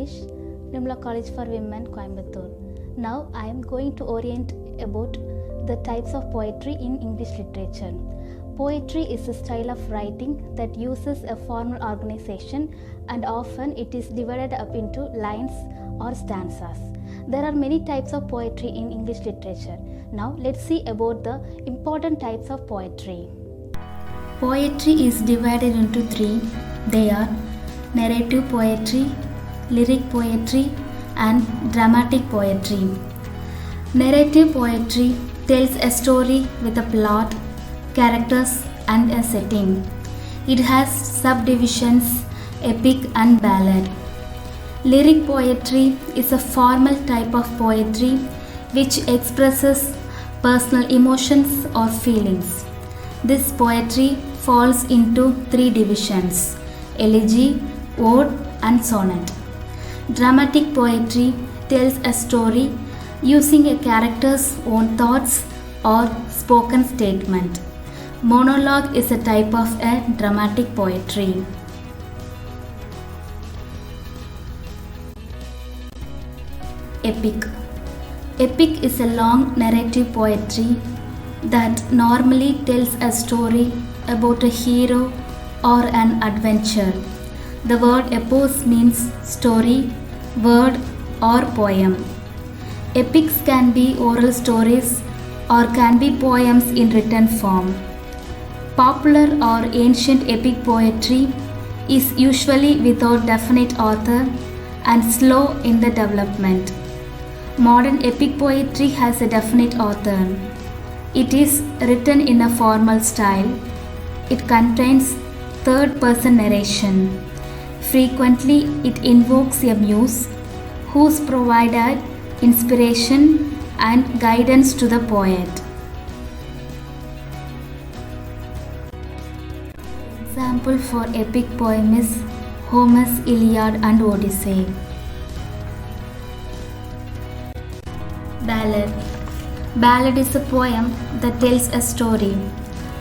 English, Nimla College for Women, Coimbatore. Now I am going to orient about the types of poetry in English literature. Poetry is a style of writing that uses a formal organization, and often it is divided up into lines or stanzas. There are many types of poetry in English literature. Now let's see about the important types of poetry. Poetry is divided into three. They are narrative poetry, lyric poetry, and dramatic poetry. Narrative poetry tells a story with a plot, characters, and a setting. It has subdivisions, epic and ballad. Lyric poetry is a formal type of poetry which expresses personal emotions or feelings. This poetry falls into three divisions: elegy, ode, and sonnet. Dramatic poetry tells a story using a character's own thoughts or spoken statement. Monologue is a type of a dramatic poetry. Epic. Epic is a long narrative poetry that normally tells a story about a hero or an adventure. The word epos means story, word, or poem. Epics can be oral stories or can be poems in written form. Popular or ancient epic poetry is usually without definite author and slow in the development. Modern epic poetry has a definite author. It is written in a formal style. It contains third-person narration. Frequently, it invokes a muse who's provided inspiration and guidance to the poet. Example for epic poem is Homer's Iliad and Odyssey. Ballad. Ballad is a poem that tells a story.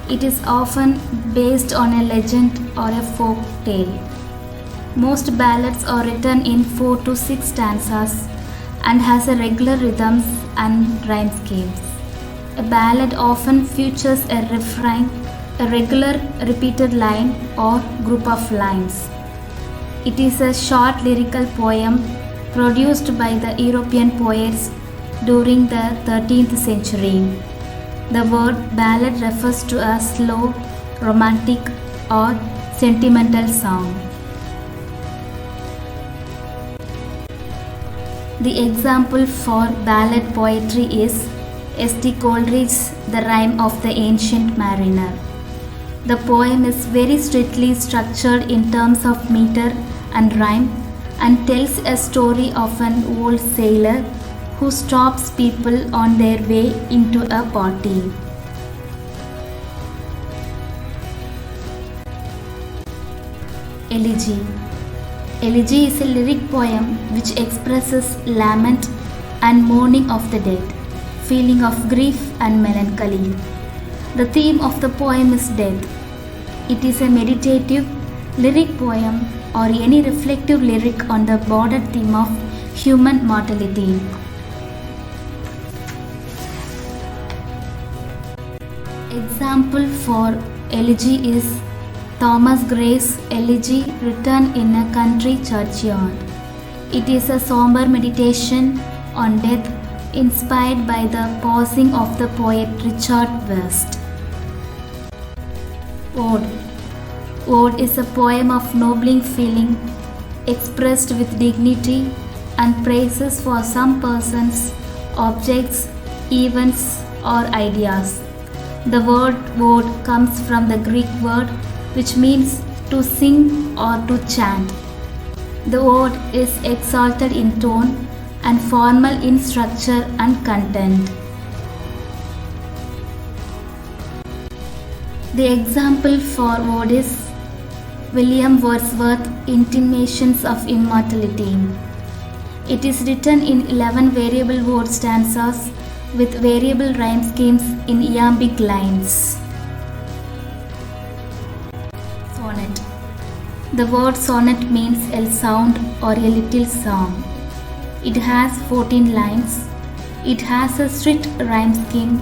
It is often based on a legend or a folk tale. Most ballads are written in 4 to 6 stanzas and has a regular rhythms and rhyme schemes. A ballad often features a refrain, a regular repeated line or group of lines. It is a short lyrical poem produced by the European poets during the 13th century. The word ballad refers to a slow, romantic, or sentimental song. The example for ballad poetry is S.T. Coleridge's The Rime of the Ancient Mariner. The poem is very strictly structured in terms of meter and rhyme and tells a story of an old sailor who stops people on their way into a party. Elegy. Elegy is a lyric poem which expresses lament and mourning of the dead, feeling of grief and melancholy. The theme of the poem is death. It is a meditative lyric poem or any reflective lyric on the broader theme of human mortality. Example for elegy is Thomas Gray's Elegy written in a country churchyard. It is a somber meditation on death inspired by the passing of the poet Richard West. Ode. Ode is a poem of nobling feeling expressed with dignity and praises for some persons, objects, events, or ideas. The word ode comes from the Greek word which means to sing or to chant. The ode is exalted in tone and formal in structure and content. The example for ode is William Wordsworth, Intimations of Immortality. It is written in 11 variable word stanzas with variable rhyme schemes in iambic lines. Sonnet. The word sonnet means a sound or a little song. It has 14 lines. It has a strict rhyme scheme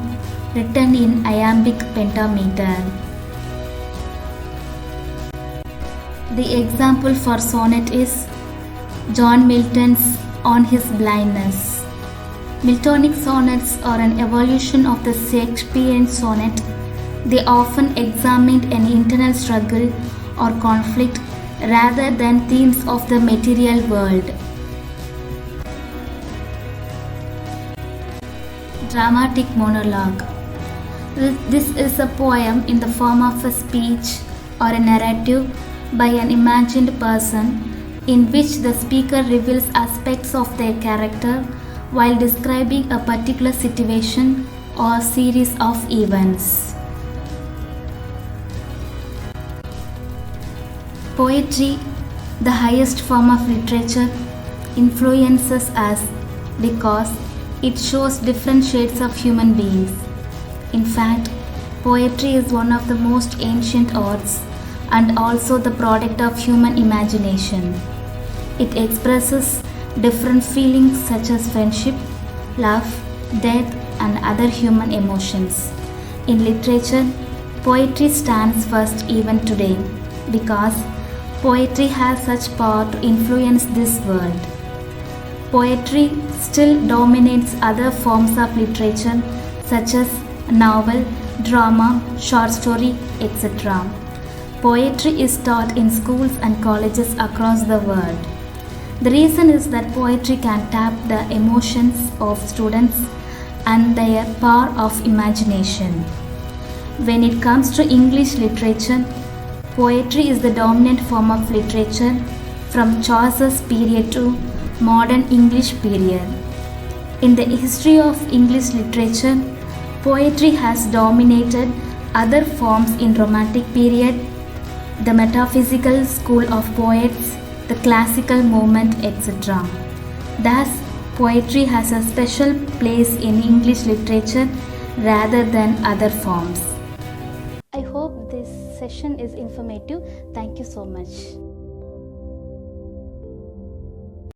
written in iambic pentameter. The example for sonnet is John Milton's On His Blindness. Miltonic sonnets are an evolution of the Shakespearean sonnet. They often examined an internal struggle or conflict rather than themes of the material world. Dramatic monologue. This is a poem in the form of a speech or a narrative by an imagined person in which the speaker reveals aspects of their character while describing a particular situation or series of events. Poetry, the highest form of literature, influences us because it shows different shades of human beings. In fact, poetry is one of the most ancient arts and also the product of human imagination. It expresses different feelings such as friendship, love, death, and other human emotions. In literature, poetry stands first even today because poetry has such power to influence this world. Poetry still dominates other forms of literature such as novel, drama, short story, etc. Poetry is taught in schools and colleges across the world. The reason is that poetry can tap the emotions of students and their power of imagination. When it comes to English literature, poetry is the dominant form of literature from Chaucer's period to modern English period. In the history of English literature, poetry has dominated other forms in Romantic period, the metaphysical school of poets, the classical movement, etc. Thus, poetry has a special place in English literature rather than other forms. I hope this session is informative. Thank you so much.